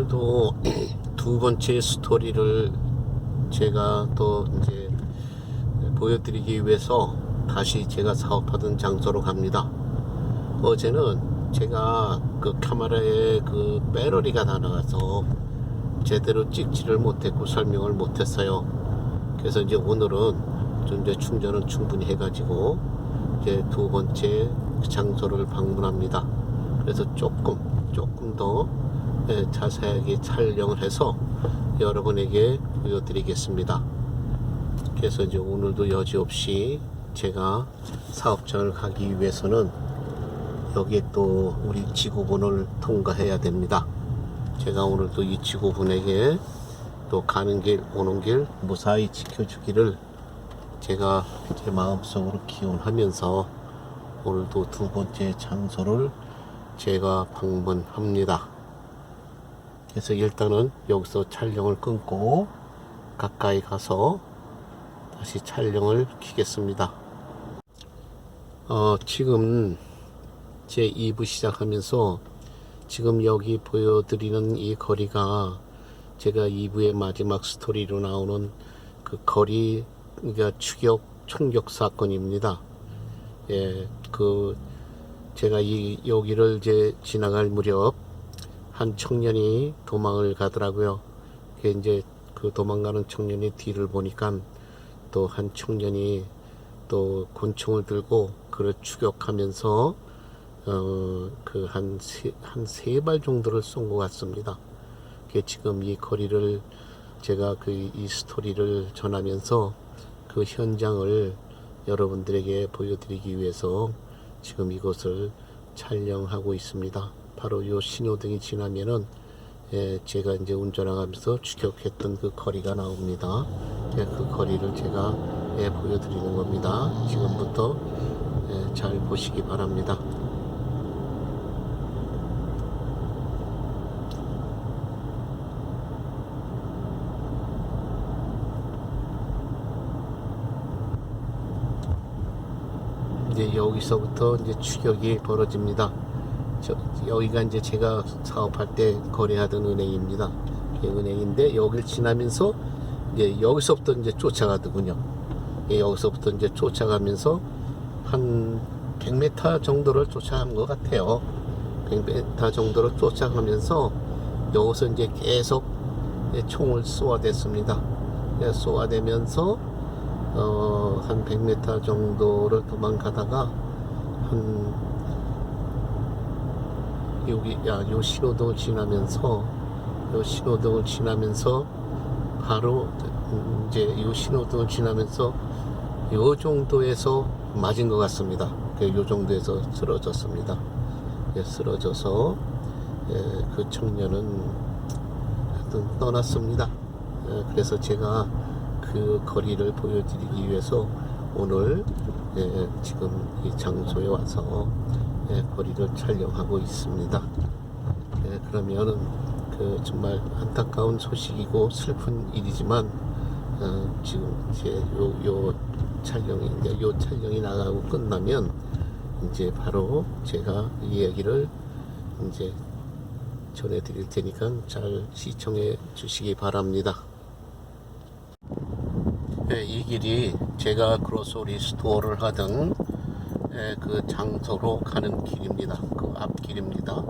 오늘도 두 번째 스토리를 제가 또 이제 보여드리기 위해서 다시 제가 사업하던 장소로 갑니다. 어제는 제가 그 카메라에 그 배터리가 다 나가서 제대로 찍지를 못했고 설명을 못했어요. 그래서 이제 오늘은 좀 이제 충전은 충분히 해가지고 이제 두 번째 장소를 방문합니다. 그래서 조금 더 자세하게 촬영을 해서 여러분에게 보여드리겠습니다. 그래서 이제 오늘도 여지없이 제가 사업장을 가기 위해서는 여기에 또 우리 지구본을 통과해야 됩니다. 제가 오늘도 이 지구본에게 또 가는 길 오는 길 무사히 지켜주기를 제가 제 마음속으로 기원하면서 오늘도 두 번째 장소를 제가 방문합니다. 그래서 일단은 여기서 촬영을 끊고 가까이 가서 다시 촬영을 켜겠습니다. 지금 제 2부 시작하면서 지금 여기 보여드리는 이 거리가 제가 2부의 마지막 스토리로 나오는 그 거리, 그러니까 추격 총격 사건입니다. 예, 제가 여기를 이제 지나갈 무렵 한 청년이 도망을 가더라고요. 그 이제 그 도망가는 청년의 뒤를 보니까 또 한 청년이 또 권총을 들고 그를 추격하면서 그 한 세 발 정도를 쏜 것 같습니다. 그 지금 이 거리를 제가 이 스토리를 전하면서 그 현장을 여러분들에게 보여드리기 위해서 지금 이것을 촬영하고 있습니다. 바로 이 신호등이 지나면은 제가 이제 운전하면서 추격했던 그 거리가 나옵니다. 그 거리를 제가 보여드리는 겁니다. 지금부터 잘 보시기 바랍니다. 이제 여기서부터 이제 추격이 벌어집니다. 여기가 이제 제가 사업할 때 거래하던 은행입니다. 은행인데 여기를 지나면서 이제 여기서부터 이제 쫓아가더군요. 여기서부터 이제 쫓아가면서 한 100m 정도를 쫓아간 것 같아요. 100m 정도를 쫓아가면서 여기서 이제 계속 총을 쏘아댔습니다. 쏘아대면서 한 100m 정도를 도망가다가 요 신호등을 지나면서 바로 이제 요 신호등을 지나면서 요 정도에서 맞은 것 같습니다. 요 정도에서 쓰러졌습니다. 쓰러져서 그 청년은 떠났습니다. 그래서 제가 그 거리를 보여드리기 위해서 오늘 지금 이 장소에 와서 거리를 촬영하고 있습니다. 그러면은 정말 안타까운 소식이고 슬픈 일이지만 지금 이제 요 촬영이 나가고 끝나면 이제 바로 제가 이 얘기를 이제 전해드릴 테니까 잘 시청해 주시기 바랍니다. 이 길이 제가 그로서리 스토어를 하던 그 장소로 가는 길입니다. 그 앞길입니다.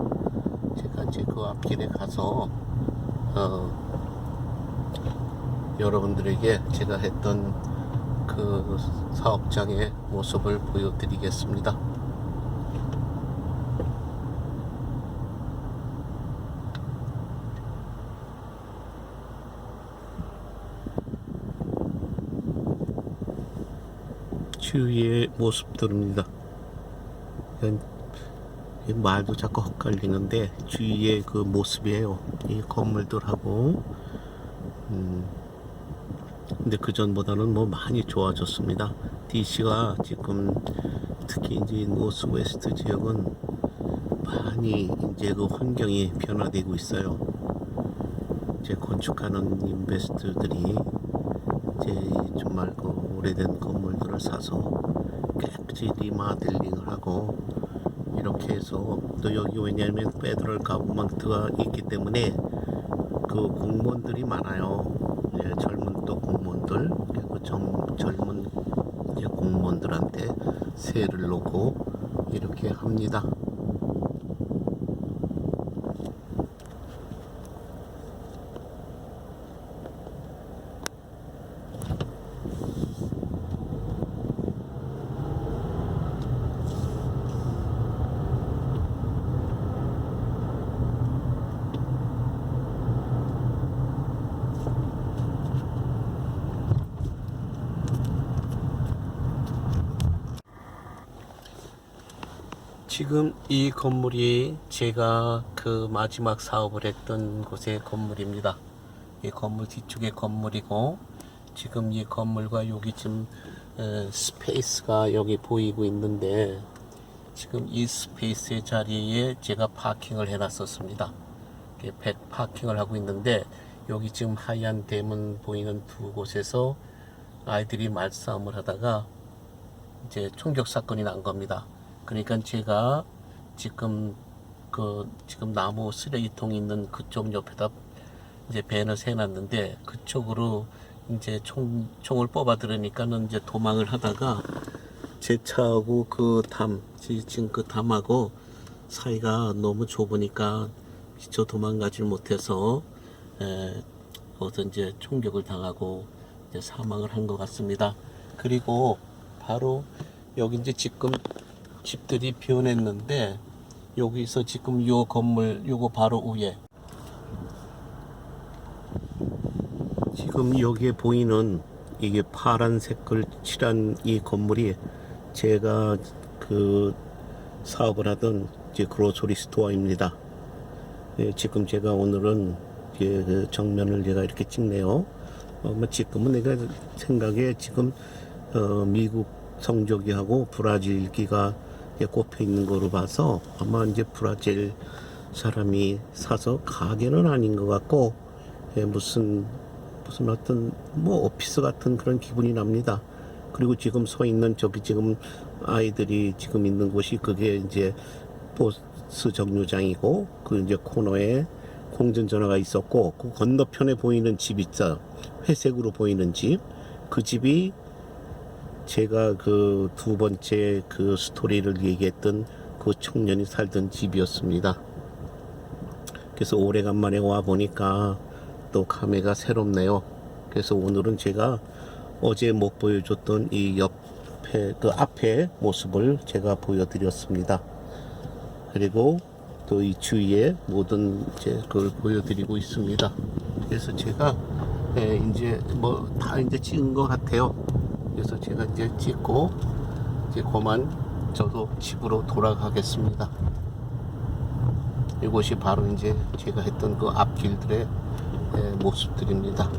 제가 이제 그 앞길에 가서 여러분들에게 제가 했던 그 사업장의 모습을 보여드리겠습니다. 주위의 모습들입니다. 말도 자꾸 헛갈리는데 주위의 그 모습이에요. 이 건물들하고 근데 그 전보다는 뭐 많이 좋아졌습니다. DC가 지금 특히 이제 노스 웨스트 지역은 많이 이제 그 환경이 변화되고 있어요. 이제 건축하는 인베스터들이 이제 정말 그 오래된 건물들을 사서 깨끗이 리마델링을 하고 이렇게 해서 또 여기 왜냐하면 페더럴 가버먼트가 있기 때문에 그 공무원들이 많아요. 예, 젊은 또 공무원들, 그리고 젊은 이제 공무원들한테 세를 놓고 이렇게 합니다. 지금 이 건물이 제가 그 마지막 사업을 했던 곳의 건물입니다. 이 건물 뒤쪽에 건물이고, 지금 이 건물과 여기 지금 스페이스가 여기 보이고 있는데, 지금 이 스페이스의 자리에 제가 파킹을 해놨었습니다. 파킹을 하고 있는데, 여기 지금 하얀 대문 보이는 두 곳에서 아이들이 말싸움을 하다가 이제 총격 사건이 난 겁니다. 그러니까 제가 지금 지금 나무 쓰레기통 있는 그쪽 옆에다 이제 밴을 세놨는데, 그쪽으로 이제 총을 뽑아 들으니까는 이제 도망을 하다가 제 차하고 지금 그 담하고 사이가 너무 좁으니까 미처 도망가질 못해서 어서 이제 총격을 당하고 이제 사망을 한 것 같습니다. 그리고 바로 여기 이제 지금 집들이 변했는데, 여기서 지금 요 건물 요거 바로 위에 지금 여기에 보이는 이게 파란색을 칠한 이 건물이 제가 그 사업을 하던 이제 그로소리 스토어입니다. 예, 지금 제가 오늘은 그 정면을 제가 이렇게 찍네요. 뭐 지금은 내가 생각에 지금 미국 성조기하고 브라질기가 꼽혀 있는 거로 봐서 아마 이제 브라질 사람이 사서 가게는 아닌 것 같고, 예, 무슨 어떤 뭐 오피스 같은 그런 기분이 납니다. 그리고 지금 서 있는 저기 지금 아이들이 지금 있는 곳이 그게 이제 버스 정류장이고, 그 이제 코너에 공전전화가 있었고, 그 건너편에 보이는 집 있죠. 회색으로 보이는 집. 그 집이 제가 그 두 번째 그 스토리를 얘기했던 그 청년이 살던 집이었습니다. 그래서 오래간만에 와 보니까 또 감회가 새롭네요. 그래서 오늘은 제가 어제 못 보여줬던 이 옆에 그 앞에 모습을 제가 보여드렸습니다. 그리고 또 이 주위에 모든 이제 그걸 보여드리고 있습니다. 그래서 제가 이제 뭐 다 이제 찍은 것 같아요. 그래서 제가 이제 찍고 이제 그만 저도 집으로 돌아가겠습니다. 이곳이 바로 이제 제가 했던 그 앞길들의 모습들입니다.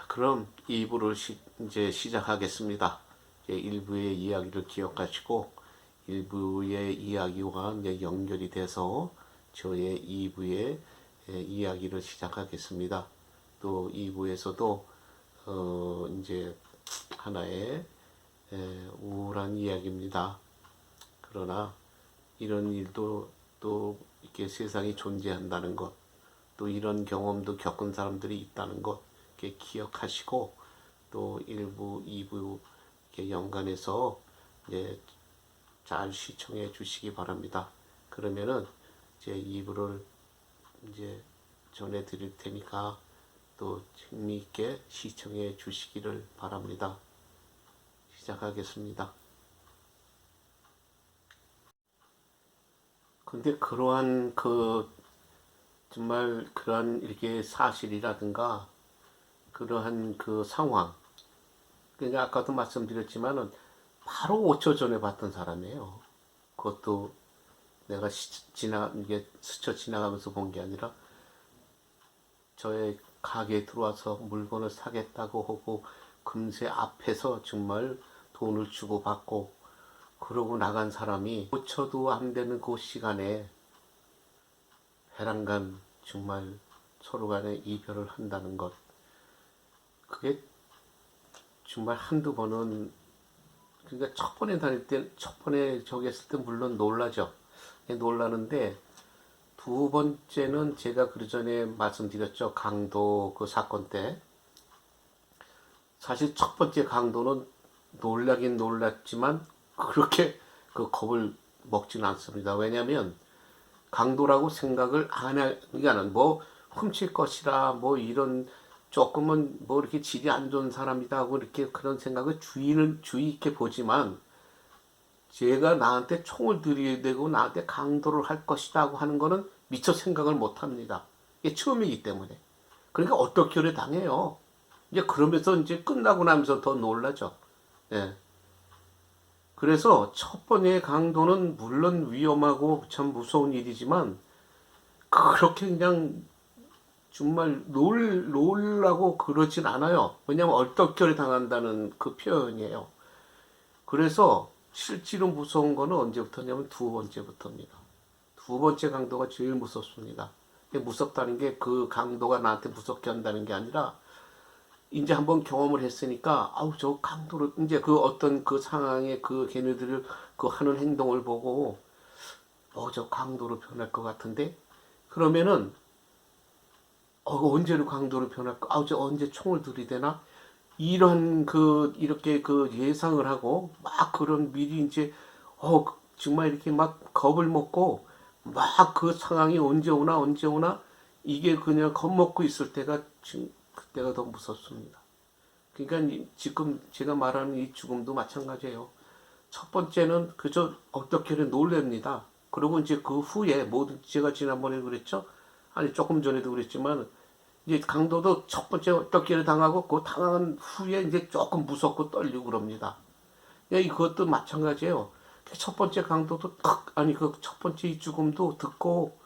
그럼 2부를 이제 시작하겠습니다. 1부의 이야기를 기억하시고 1부의 이야기와 이제 연결이 돼서 저의 2부의 이야기를 시작하겠습니다. 또 2부에서도 이제 하나의 우울한 이야기입니다. 그러나 이런 일도 또 이렇게 세상에 존재한다는 것, 또 이런 경험도 겪은 사람들이 있다는 것 이렇게 기억하시고, 또 1부, 2부 이렇게 연관해서 이제 잘 시청해 주시기 바랍니다. 그러면은 이제 2부를 이제 전해 드릴 테니까 또 흥미있게 시청해 주시기를 바랍니다. 시작하겠습니다. 근데 그러한 정말 그러한 이렇게 사실이라든가 그러한 그 상황, 그러니까 아까도 말씀드렸지만은 바로 5초 전에 봤던 사람이에요. 그것도 내가 이게 스쳐 지나가면서 본 게 아니라 저의 가게에 들어와서 물건을 사겠다고 하고 금세 앞에서 정말 돈을 주고 받고 그러고 나간 사람이 5초도 안 되는 그 시간에 배란간 정말 서로 간에 이별을 한다는 것, 그게 정말 한두 번은 그러니까 첫 번에 다닐 때, 첫 번에 저기 했을 때 물론 놀라죠. 놀라는데, 두 번째는 제가 그 전에 말씀드렸죠. 강도 그 사건 때. 사실 첫 번째 강도는 놀라긴 놀랐지만, 그렇게 그 겁을 먹지는 않습니다. 왜냐면, 강도라고 생각을 안 하니까 뭐 훔칠 것이라 뭐 이런 조금은 뭐 이렇게 질이 안 좋은 사람이다 하고 이렇게 그런 생각을 주의 있게 보지만 제가 나한테 총을 들이대고 나한테 강도를 할 것이다 하고 하는 거는 미처 생각을 못 합니다. 이게 처음이기 때문에. 그러니까 어떻게 당해요. 이제 그러면서 이제 끝나고 나면서 더 놀라죠. 예. 그래서 첫 번째 강도는 물론 위험하고 참 무서운 일이지만 그렇게 그냥 정말 놀라고 그러진 않아요. 왜냐하면 얼떨결에 당한다는 그 표현이에요. 그래서 실제로 무서운 거는 언제부터냐면 두 번째부터입니다. 두 번째 강도가 제일 무섭습니다. 무섭다는 게 그 강도가 나한테 무섭게 한다는 게 아니라 이제 한번 경험을 했으니까 아우 저 강도를 이제 그 어떤 그 상황에 그 걔네들을 그 하는 행동을 보고 저 강도로 변할 것 같은데 그러면은 언제로 강도로 변할까? 저 언제 총을 들이대나? 이런 이렇게 예상을 하고 막 그런 미리 이제 정말 이렇게 막 겁을 먹고 막 그 상황이 언제 오나 이게 그냥 겁먹고 있을 때가 지금 그때가 더 무섭습니다. 그러니까 지금 제가 말하는 이 죽음도 마찬가지예요. 첫 번째는 그저 어떻게든 놀랍니다. 그리고 이제 그 후에 모든 제가 지난번에 그랬죠. 아니 조금 전에도 그랬지만 이제 강도도 첫 번째 어떻게를 당하고 그 당한 후에 이제 조금 무섭고 떨리고 그럽니다. 그것도 마찬가지예요. 첫 번째 강도도 아니 그 첫 번째 이 죽음도 듣고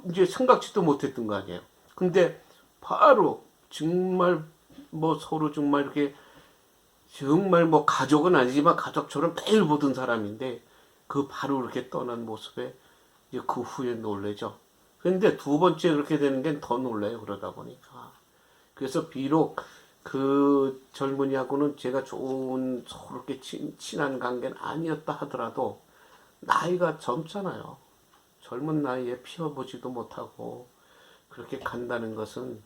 이제 생각지도 못했던 거 아니에요. 근데 바로 정말 뭐 서로 정말 이렇게 정말 뭐 가족은 아니지만 가족처럼 매일 보던 사람인데 그 바로 이렇게 떠난 모습에 이제 그 후에 놀래죠. 근데 두 번째 그렇게 되는 게 더 놀라요. 그러다 보니까. 그래서 비록 그 젊은이하고는 제가 좋은 서로 이렇게 친한 관계는 아니었다 하더라도 나이가 젊잖아요. 젊은 나이에 피워보지도 못하고 그렇게 간다는 것은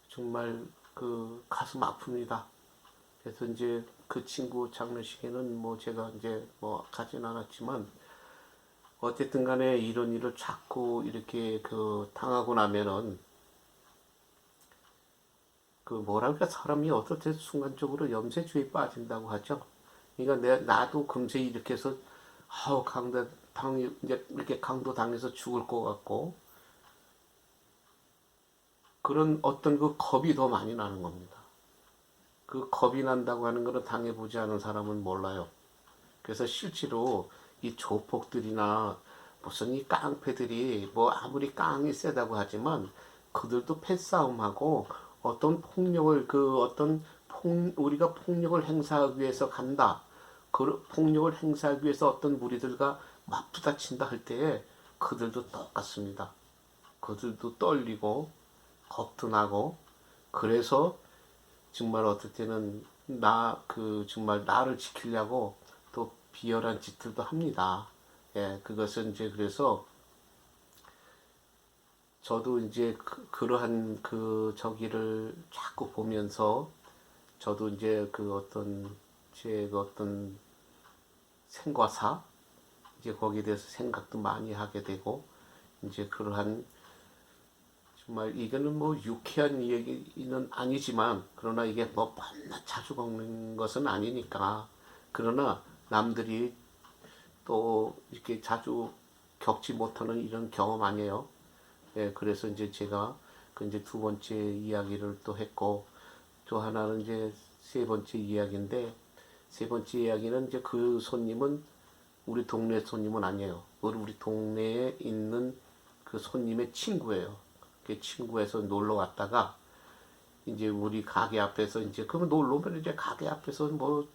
정말 그 가슴 아픕니다. 그래서 이제 그 친구 장례식에는 뭐 제가 이제 뭐 가진 않았지만 어쨌든 간에 이런 일을 자꾸 이렇게 당하고 나면은 뭐랄까 사람이 어떨 때 순간적으로 염세주의에 빠진다고 하죠. 그러니까 나도 금세 이렇게 해서 이제 이렇게 강도 당해서 죽을 것 같고 그런 어떤 그 겁이 더 많이 나는 겁니다. 그 겁이 난다고 하는 거는 당해보지 않은 사람은 몰라요. 그래서 실제로 이 조폭들이나 무슨 이 깡패들이 뭐 아무리 깡이 세다고 하지만 그들도 패싸움하고 어떤 폭력을 우리가 폭력을 행사하기 위해서 간다. 그 폭력을 행사하기 위해서 어떤 무리들과 맞부딪힌다 할 때에 그들도 똑같습니다. 그들도 떨리고 겁도 나고 그래서 정말 어떨 때는 정말 나를 지키려고 또 비열한 짓들도 합니다. 예, 그것은 이제 그래서 저도 이제 그러한 저기를 자꾸 보면서 저도 이제 제 어떤 생과사 이제 거기에 대해서 생각도 많이 하게 되고 이제 그러한 정말 이거는 뭐 유쾌한 얘기는 아니지만 그러나 이게 뭐 밤낮 자주 먹는 것은 아니니까 그러나 남들이 또 이렇게 자주 겪지 못하는 이런 경험 아니에요. 예, 그래서 이제 제가 이제 두 번째 이야기를 또 했고 또 하나는 이제 세 번째 이야기인데 세 번째 이야기는 이제 그 손님은 우리 동네 손님은 아니에요. 우리 동네에 있는 그 손님의 친구예요. 그 친구에서 놀러 왔다가 이제 우리 가게 앞에서 이제 그러면 놀러 오면 이제 가게 앞에서 뭐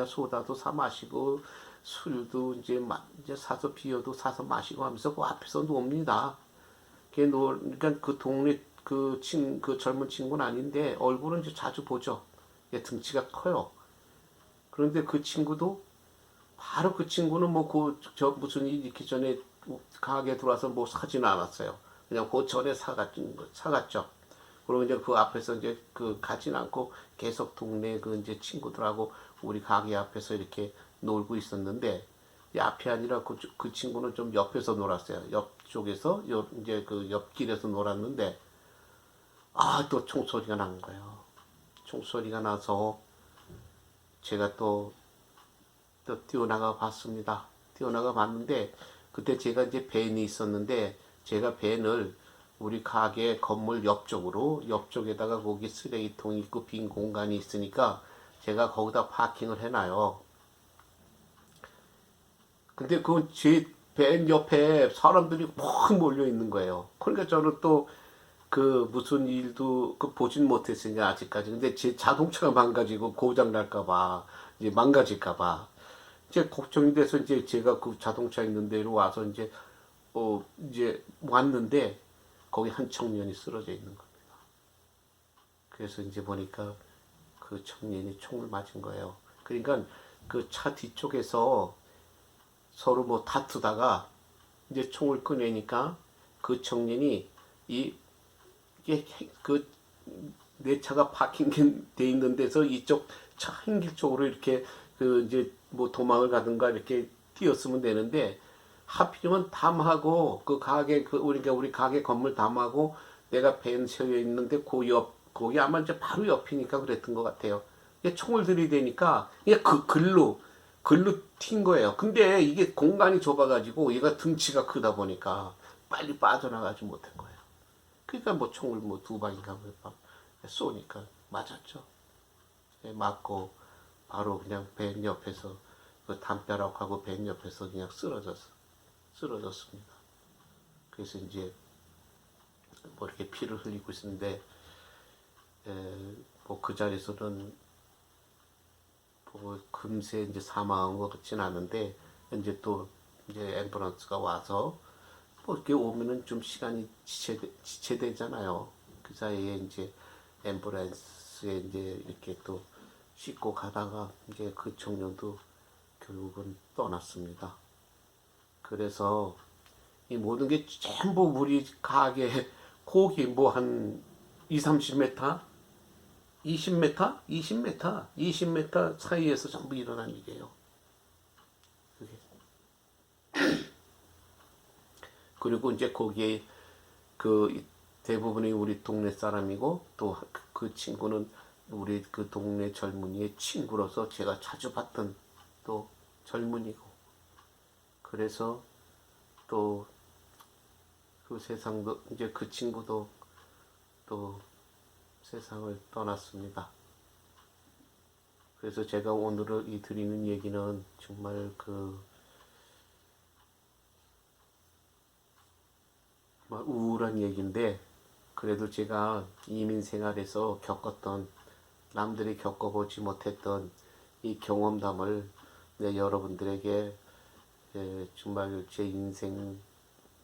소다도 사 마시고 술도 이제 사서 비어도 사서 마시고 하면서 그 앞에서 놉니다. 그러니까 그 동네 그 젊은 친구는 아닌데 얼굴은 이제 자주 보죠. 등치가 커요. 그런데 그 친구도 바로 그 친구는 뭐 저 무슨 일 있기 전에 가게 들어와서 뭐 사지는 않았어요. 그냥 그 전에 사갔죠. 그리고 이제 그 앞에서 이제 그 가진 않고 계속 동네 그 이제 친구들하고 우리 가게 앞에서 이렇게 놀고 있었는데 이 앞이 아니라 그 친구는 좀 옆에서 놀았어요. 옆쪽에서 이제 그 옆길에서 놀았는데 또 총소리가 난 거예요. 총소리가 나서 제가 또 뛰어나가 봤습니다. 뛰어나가 봤는데 그때 제가 이제 밴이 있었는데 제가 밴을 우리 가게 건물 옆쪽에다가 거기 쓰레기통 있고 빈 공간이 있으니까 제가 거기다 파킹을 해놔요. 근데 그 제 밴 옆에 사람들이 막 몰려 있는 거예요. 그러니까 저는 또 그 무슨 일도 그 보진 못했으니까 아직까지. 근데 제 자동차가 망가지고 고장 날까봐 이제 망가질까봐 이제 걱정이 돼서 이제 제가 그 자동차 있는 데로 와서 이제 왔는데 거기 한 청년이 쓰러져 있는 겁니다. 그래서 이제 보니까 그 청년이 총을 맞은 거예요. 그러니까 그 차 뒤쪽에서 서로 뭐 다투다가 이제 총을 꺼내니까 그 청년이 이게 그 내 차가 파킹돼 있는 데서 이쪽 차 행길 쪽으로 이렇게 그 이제 뭐 도망을 가든가 이렇게 뛰었으면 되는데 하필이면 담하고 그 가게 우리 가게 건물 담하고 내가 밴 세워 있는데 거기 아마 이제 바로 옆이니까 그랬던 것 같아요. 이게 총을 들이대니까 이게 글로 튄 거예요. 근데 이게 공간이 좁아가지고 얘가 등치가 크다 보니까 빨리 빠져나가지 못한 거예요. 그러니까 뭐 총을 뭐 두 방인가 쏘니까 맞았죠. 맞고 바로 그냥 밴 옆에서 그 담벼락하고 밴 옆에서 그냥 쓰러졌습니다. 그래서 이제 뭐 이렇게 피를 흘리고 있는데 뭐 그 자리에서는 뭐 금세 이제 사망한 것 같진 않은데 이제 또 이제 앰뷸런스가 와서 뭐 이렇게 오면은 좀 시간이 지체되잖아요. 그 사이에 이제 앰뷸런스에 이제 이렇게 또 싣고 가다가 이제 그 청년도 결국은 떠났습니다. 그래서 이 모든 게 전부 우리 가게 거기 뭐 한 2, 30m? 20m? 20m? 20m 사이에서 전부 일어난 일이에요. 그게. 그리고 이제 거기에 그 대부분이 우리 동네 사람이고 또 그 친구는 우리 그 동네 젊은이의 친구로서 제가 자주 봤던 또 젊은이고 그래서 또 그 세상도 이제 그 친구도 또 세상을 떠났습니다. 그래서 제가 오늘 이 드리는 얘기는 정말 우울한 얘기인데 그래도 제가 이민 생활에서 겪었던 남들이 겪어보지 못했던 이 경험담을 여러분들에게 정말 제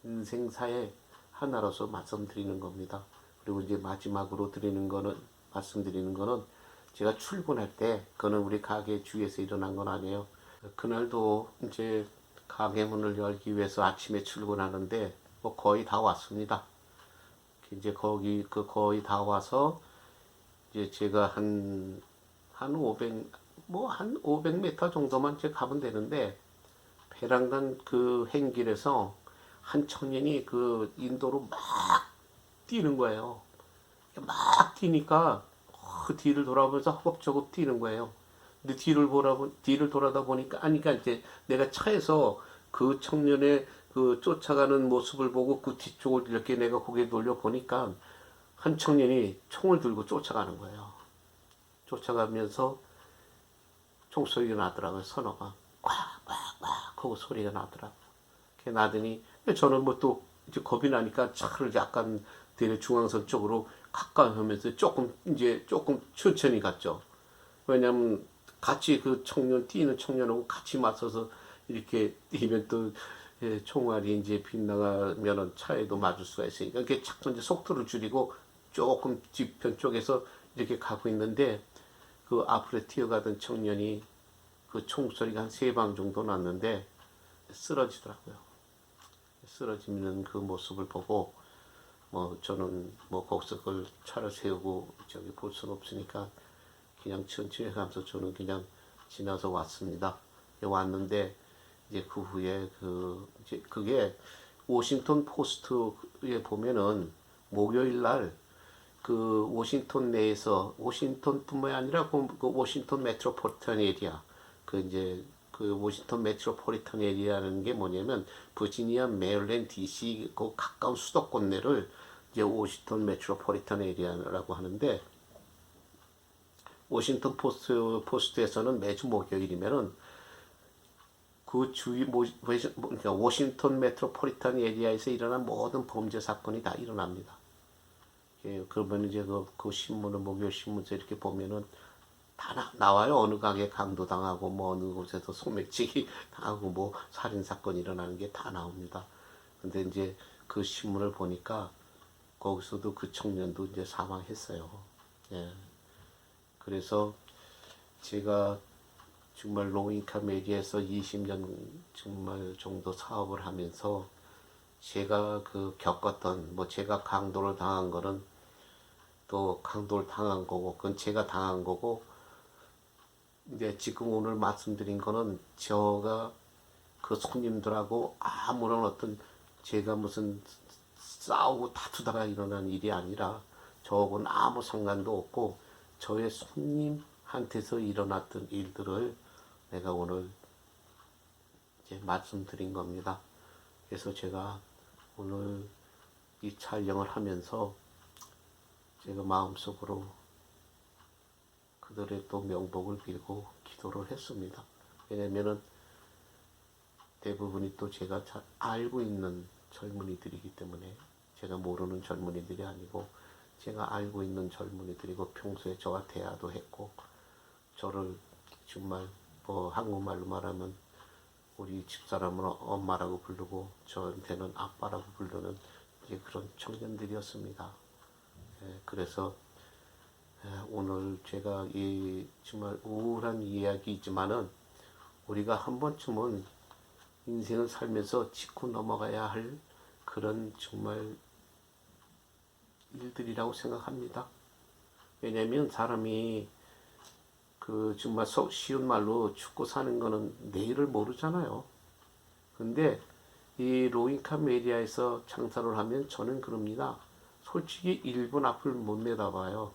인생사의 하나로서 말씀드리는 겁니다. 그리고 이제 마지막으로 말씀드리는 거는 제가 출근할 때 그거는 우리 가게 주위에서 일어난 건 아니에요. 그날도 이제 가게 문을 열기 위해서 아침에 출근하는데 뭐 거의 다 왔습니다. 이제 거의 다 와서 이제 제가 한 500m 정도만 이제 가면 되는데 배란간 그 행길에서 한 청년이 그 인도로 막 뛰는 거예요. 막 뛰니까 그 뒤를 돌아보면서 허겁저겁 뛰는 거예요. 근데 뒤를 돌아다 보니까 아니까 이제 내가 차에서 그 청년의 그 쫓아가는 모습을 보고 그 뒤쪽을 이렇게 내가 고개 돌려 보니까 한 청년이 총을 들고 쫓아가는 거예요. 쫓아가면서 총소리가 나더라고요. 선어가 꽉꽉꽉 하고 소리가 나더라고요. 그게 나더니 저는 뭐 또 이제 겁이 나니까 차를 약간 대려 중앙선 쪽으로 가까이 하면서 조금 천천히 갔죠. 왜냐면 같이 그 뛰는 청년하고 같이 맞서서 이렇게 뛰면 또 총알이 이제 빗나가면은 차에도 맞을 수가 있으니까 이렇게 자꾸 이제 속도를 줄이고 조금 뒤편 쪽에서 이렇게 가고 있는데 그 앞으로 뛰어가던 청년이 그 총소리가 한 3방 정도 났는데 쓰러지더라고요. 쓰러지는 그 모습을 보고 뭐 저는 뭐 거기서 그걸 차를 세우고 저기 볼 수는 없으니까 그냥 천천히 가면서 저는 그냥 지나서 왔습니다. 왔는데 이제 그 후에 그 이제 그게 워싱턴 포스트에 보면은 목요일 날 그 워싱턴 내에서 워싱턴뿐만이 아니라 그 워싱턴 메트로폴리탄 에리아 그 이제 그 워싱턴 메트로폴리탄 에리아라는 게 뭐냐면 버지니아, 메릴랜드, DC 그 가까운 수도권 내를 이제 워싱턴 메트로폴리탄 에리아라고 하는데 워싱턴 포스트에서는 매주 목요일이면은 그 주위 그러니까 워싱턴 메트로폴리탄 에리아에서 일어난 모든 범죄 사건이 다 일어납니다. 예, 그러면 이제 그 신문을 목요일 신문에서 이렇게 보면은 다 나와요. 어느 가게 강도당하고 뭐 어느 곳에서 소매치기 당하고 뭐 살인 사건이 일어나는 게 다 나옵니다. 근데 이제 그 신문을 보니까 거기서도 그 청년도 이제 사망했어요. 예. 그래서 제가 정말 로잉캄 에리아에서 20년 정말 정도 사업을 하면서 제가 그 겪었던 뭐 제가 강도를 당한 거는 또 강도를 당한 거고 그건 제가 당한 거고 이제 지금 오늘 말씀드린 거는 제가 그 손님들하고 아무런 어떤 제가 무슨 싸우고 다투다가 일어난 일이 아니라 저하고는 아무 상관도 없고 저의 손님한테서 일어났던 일들을 내가 오늘 이제 말씀드린 겁니다. 그래서 제가 오늘 이 촬영을 하면서 제가 마음속으로 그들의 또 명복을 빌고 기도를 했습니다. 왜냐면은 대부분이 또 제가 잘 알고 있는 젊은이들이기 때문에 제가 모르는 젊은이들이 아니고 제가 알고 있는 젊은이들이고 평소에 저와 대화도 했고 저를 정말 뭐 한국말로 말하면 우리 집사람은 엄마라고 부르고 저한테는 아빠라고 부르는 이제 그런 청년들이었습니다. 예, 그래서 오늘 제가 이 정말 우울한 이야기이지만은 우리가 한 번쯤은 인생을 살면서 짚고 넘어가야 할 그런 정말 일들이라고 생각합니다. 왜냐면 사람이 그 정말 쉬운 말로 죽고 사는 거는 내일을 모르잖아요. 근데 이 로잉캄 에리아에서 장사를 하면 저는 그럽니다. 솔직히 1분 앞을 못 내다봐요.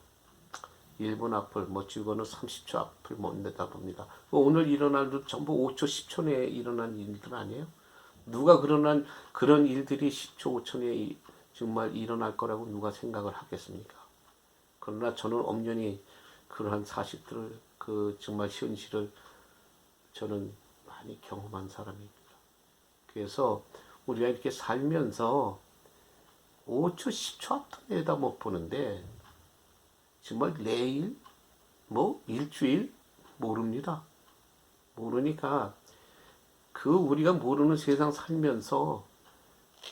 1분 앞을 뭐 죽어는 30초 앞을 못 내다봅니다. 오늘 일어날 일도 전부 5초 10초 내에 일어난 일들 아니에요? 누가 그런 일들이 10초 5초 내에 정말 일어날 거라고 누가 생각을 하겠습니까? 그러나 저는 엄연히 그러한 사실들을 그 정말 현실을 저는 많이 경험한 사람입니다. 그래서 우리가 이렇게 살면서 5초 10초 앞도 내다 못 보는데 정말 내일 뭐 일주일 모릅니다. 모르니까 그 우리가 모르는 세상 살면서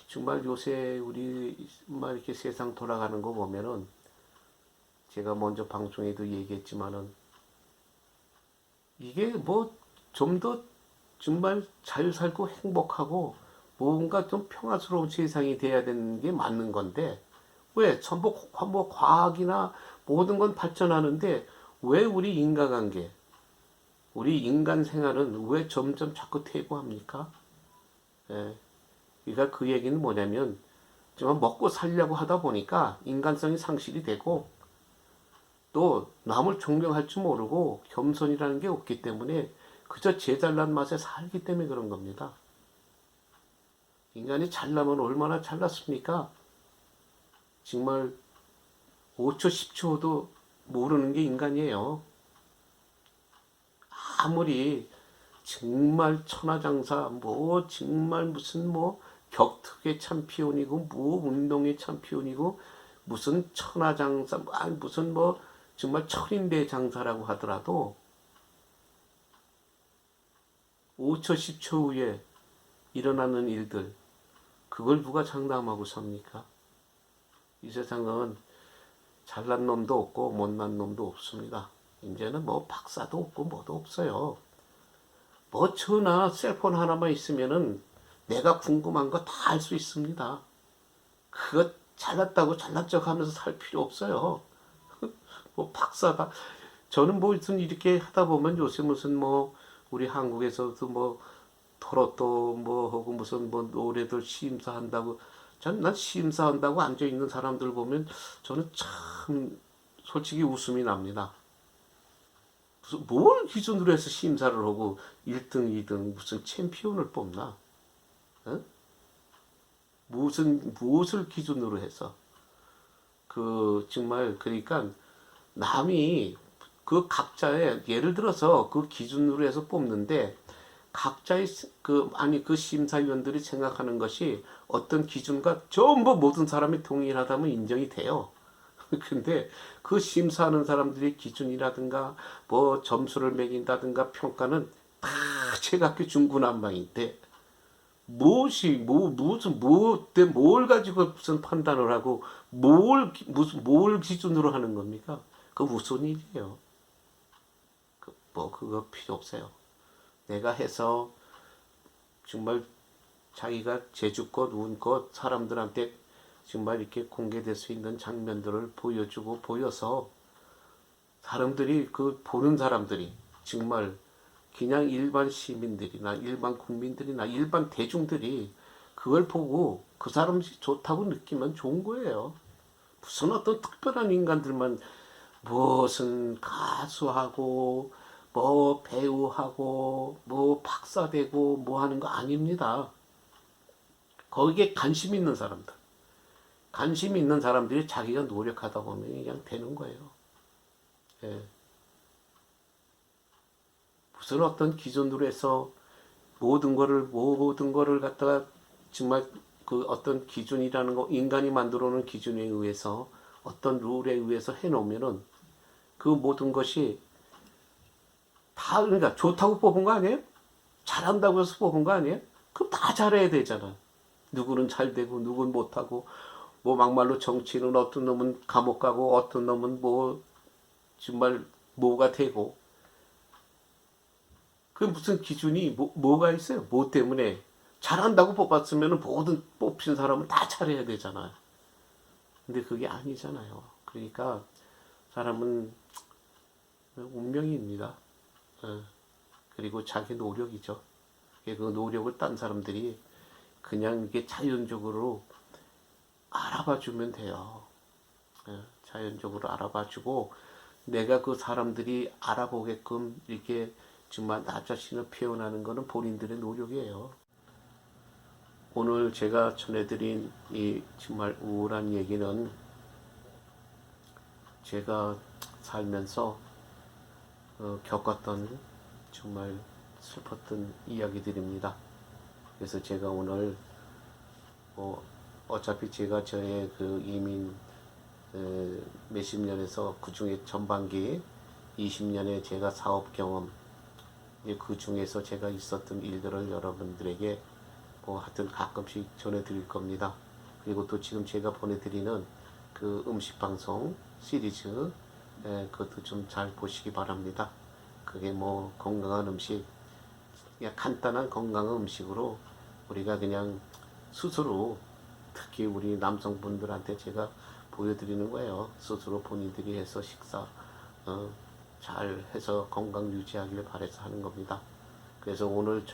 정말 요새 우리 막 이렇게 세상 돌아가는 거 보면은 제가 먼저 방송에도 얘기했지만은 이게 뭐 좀 더 정말 잘 살고 행복하고 뭔가 좀 평화스러운 세상이 돼야 되는 게 맞는 건데 왜 전부 뭐 과학이나 모든 건 발전하는데 왜 우리 인간관계 우리 인간 생활은 왜 점점 자꾸 퇴보합니까? 예. 그러니까 그 얘기는 뭐냐면 정말 먹고 살려고 하다 보니까 인간성이 상실이 되고 또 남을 존경할 줄 모르고 겸손이라는 게 없기 때문에 그저 제 잘난 맛에 살기 때문에 그런 겁니다. 인간이 잘나면 얼마나 잘났습니까? 정말 5초 10초도 모르는 게 인간이에요. 아무리 정말 천하장사 뭐 정말 무슨 뭐 격투의 챔피언이고 뭐 운동의 챔피언이고 무슨 천하장사 아니 무슨 뭐 정말 천인대 장사라고 하더라도 5초 10초 후에 일어나는 일들 그걸 누가 장담하고 삽니까? 이 세상은 잘난 놈도 없고 못난 놈도 없습니다. 이제는 뭐 박사도 없고 뭐도 없어요. 뭐 전화, 셀폰 하나만 있으면은 내가 궁금한 거 다 알 수 있습니다. 그거 잘났다고 잘난 척 하면서 살 필요 없어요. 뭐 박사가, 저는 뭐 무슨 이렇게 하다 보면 요새 무슨 뭐 우리 한국에서도 뭐 토로또 뭐 하고 무슨 뭐 노래들 심사한다고, 난 심사한다고 앉아 있는 사람들 보면 저는 참 솔직히 웃음이 납니다. 무슨 뭘 기준으로 해서 심사를 하고 1등, 2등 무슨 챔피언을 뽑나? 어? 무엇을 기준으로 해서 그 정말, 그러니까 남이 그 각자의, 예를 들어서 그 기준으로 해서 뽑는데 각자의 그 심사위원들이 생각하는 것이 어떤 기준과 전부 모든 사람이 동일하다면 인정이 돼요. 근데 그 심사하는 사람들의 기준이라든가 뭐 점수를 매긴다든가 평가는 다 제각기 중구난방인데, 뭘 가지고 무슨 판단을 하고 뭘 기준으로 하는 겁니까? 그 무슨 일이에요? 그거 필요 없어요. 내가 해서 정말 자기가 제주껏 운껏 사람들한테 정말 이렇게 공개될 수 있는 장면들을 보여주고 보여서 사람들이, 그 보는 사람들이 정말 그냥 일반 시민들이나 일반 국민들이나 일반 대중들이 그걸 보고 그 사람이 좋다고 느끼면 좋은 거예요. 무슨 어떤 특별한 인간들만 무슨 가수하고 뭐 배우하고 뭐 박사되고 뭐 하는 거 아닙니다. 거기에 관심 있는 사람들, 관심 있는 사람들이 자기가 노력하다 보면 그냥 되는 거예요. 예. 무슨 어떤 기준으로 해서 모든 거를 갖다가 정말 그 어떤 기준이라는 거, 인간이 만들어 놓은 기준에 의해서 어떤 룰에 의해서 해놓으면은 그 모든 것이 다, 그러니까 좋다고 뽑은 거 아니에요? 잘한다고 해서 뽑은 거 아니에요? 그럼 다 잘해야 되잖아. 누구는 잘 되고 누구는 못하고, 뭐 막말로 정치는 어떤 놈은 감옥 가고 어떤 놈은 뭐 정말 뭐가 되고, 그 무슨 기준이 뭐가 있어요? 뭐 때문에 잘한다고 뽑았으면 모든 뽑힌 사람은 다 잘해야 되잖아요. 근데 그게 아니잖아요. 그러니까 사람은 운명입니다. 그리고 자기 노력이죠. 그 노력을 딴 사람들이 그냥 이게 자연적으로 알아봐 주면 돼요. 자연적으로 알아봐 주고, 내가 그 사람들이 알아보게끔 이렇게 정말 나 자신을 표현하는 것은 본인들의 노력이에요. 오늘 제가 전해드린 이 정말 우울한 얘기는 제가 살면서 겪었던 정말 슬펐던 이야기들입니다. 그래서 제가 오늘 어차피 제가 저의 그 이민 몇십 년에서 그 중에 전반기 20년의 제가 사업 경험, 그 중에서 제가 있었던 일들을 여러분들에게 뭐 하여튼 가끔씩 전해드릴 겁니다. 그리고 또 지금 제가 보내드리는 그 음식 방송 시리즈, 그것도 좀 잘 보시기 바랍니다. 그게 뭐 건강한 음식, 그냥 간단한 건강한 음식으로 우리가 그냥 스스로, 특히 우리 남성분들한테 제가 보여드리는 거예요. 스스로 본인들이 해서 식사 잘 해서 건강 유지하길 바라서 하는 겁니다. 그래서 오늘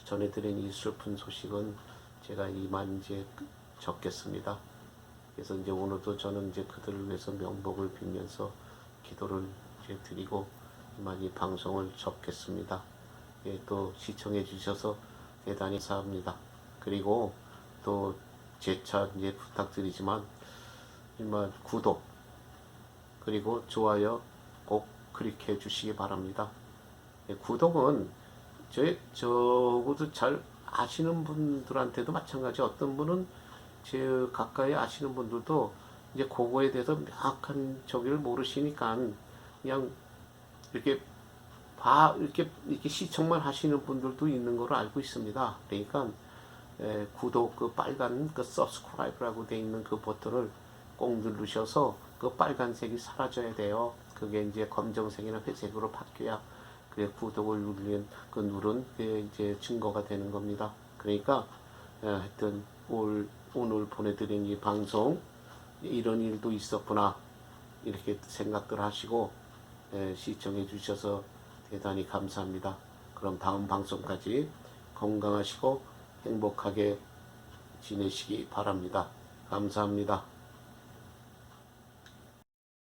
전해드린 이 슬픈 소식은 제가 이만 이제 적겠습니다. 그래서 이제 오늘도 저는 이제 그들을 위해서 명복을 빌면서 기도를 이제 드리고 이만 이 방송을 접겠습니다. 예, 또 시청해 주셔서 대단히 감사합니다. 그리고 또 재차 이제 부탁드리지만 이만 구독 그리고 좋아요 꼭 클릭해 주시기 바랍니다. 예, 구독은 저보다 잘 아시는 분들한테도 마찬가지. 어떤 분은 제 가까이 아시는 분들도 이제 그거에 대해서 명확한 저기를 모르시니까 그냥 이렇게 이렇게 시청만 하시는 분들도 있는 걸로 알고 있습니다. 그러니까 구독, 그 빨간 그 subscribe라고 되어 있는 그 버튼을 꼭 누르셔서 그 빨간색이 사라져야 돼요. 그게 이제 검정색이나 회색으로 바뀌어야 그래 구독을 누른 그 누른 게 이제 증거가 되는 겁니다. 그러니까 하여튼 오늘 보내드린 이 방송 이런 일도 있었구나 이렇게 생각들 하시고 시청해 주셔서 대단히 감사합니다. 그럼 다음 방송까지 건강하시고 행복하게 지내시기 바랍니다. 감사합니다.